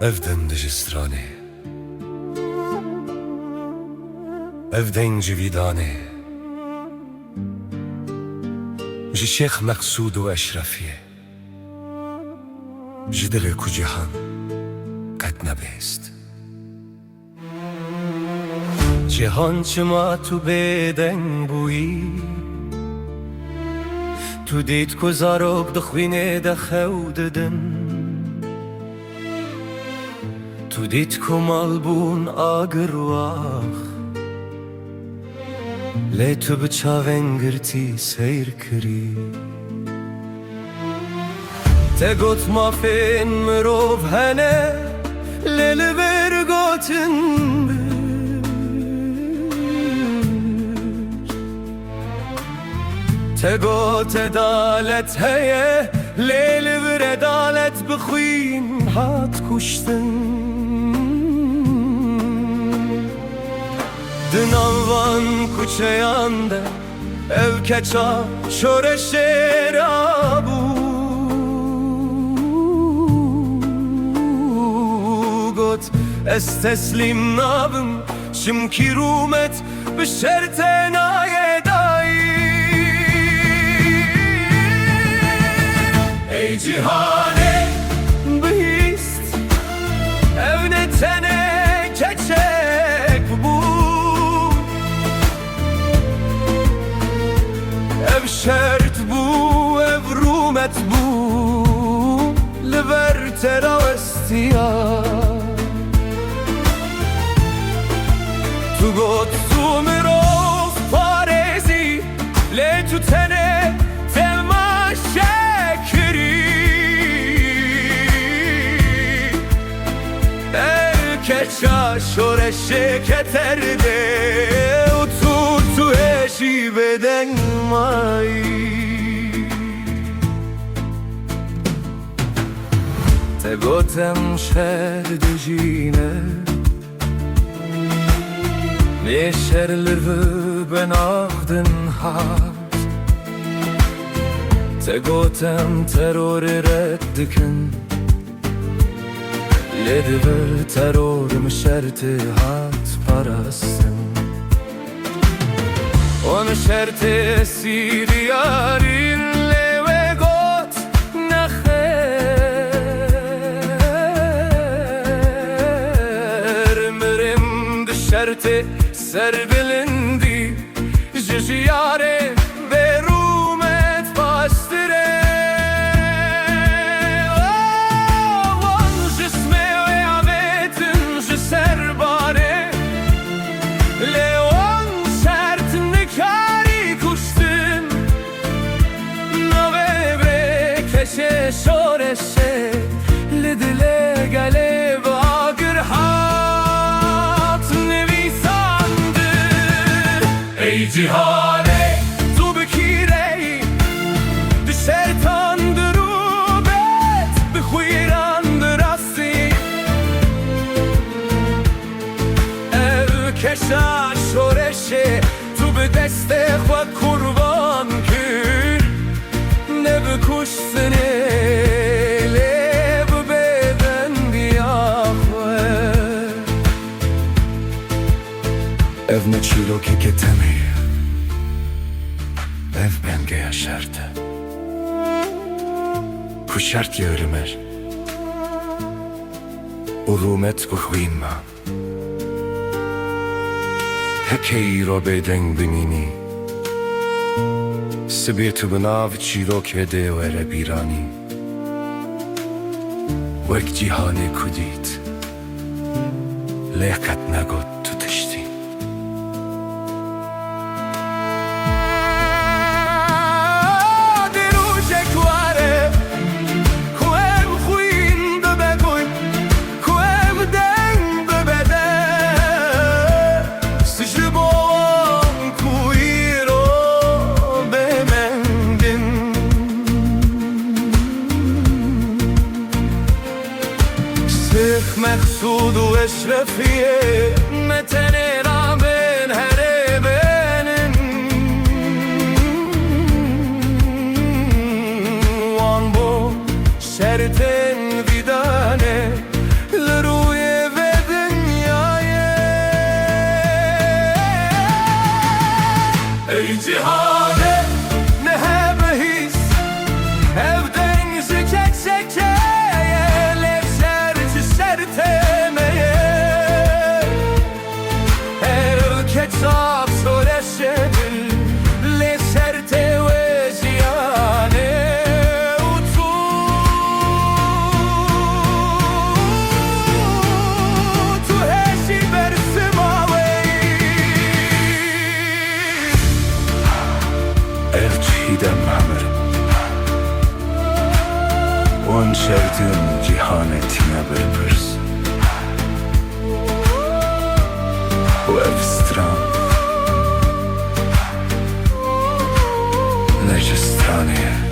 Evden dijistrani, evden cividani, ji Şeyh Meksud و اشرفیه ji dilê ku cîhan qet nebêst. Cîhan çima tu bêdeng bûyî, tu dît ku zarok di xwînê de xew didin, tu dît ku mal bûn agirwax, lê tu bi çavên girtî seyr kirî. Te got mafên mirov hene, lê li ber gotin bir. Te got edalet heye, lê li vir edalet bixwîn hat kuştin. Di navvan kuçeyan de ev keça şoreşê rabû. Ez teslim nabım, şimki rumet bi şerte naye dayi. Ey cihane bihist, ev ne tene keçek bu, ev şert bu, ev rumet bu, liver teravestiya. Tu got tu mirov parezi, lê tu tene temaşekirî. Ev keça şoreşê keterde, û tu eşî bêdeng mayî. Te gotem şer dijîne, lê şer li vê benaxdin hat. Te gotem terorê red dikin, lê divir teror mi şertê hat parastin. On şertê sîriyarîn, lê wê got nexêr. Mirim di şertê serbilindi, ji jiyarê berûmet pastire. Wan jismê wê avêtin ji serbarê, lê wan şert nikarî kuştin. Navê brê keşê şoreşê, li dilê gelê bi agir hat nivîsandir. Ey cihane tu bikîreyî, di şertan di rûbet, bi xwîran di rastî. Ev keşa şoreşê tu bi destê xwe kurban kir, ne bi kuştinê lê bi bêdendiya xwe. Ev ne çîrokê ketemî, ev bengeya şert e, ku şert yerimer, û rûmet bixwînma. Heke îro bêdeng binînî, sibê tu bi nav çîrokê de were bîranî. Wek cîhanê ku dît, lê qet negot tu tiştî. Şeyh Meksud و اشرفیه متنه را بین هره بینن. وان بو شرطن vidane, ای cihane ne hebe his evden zikek zekeye lefserci sertemeye el ketap soreşedil lefserte ve ziyane tu hesi bersimavey elçidem hamerim on çerdim cihanetine bir pırs bu evstran Necistaniye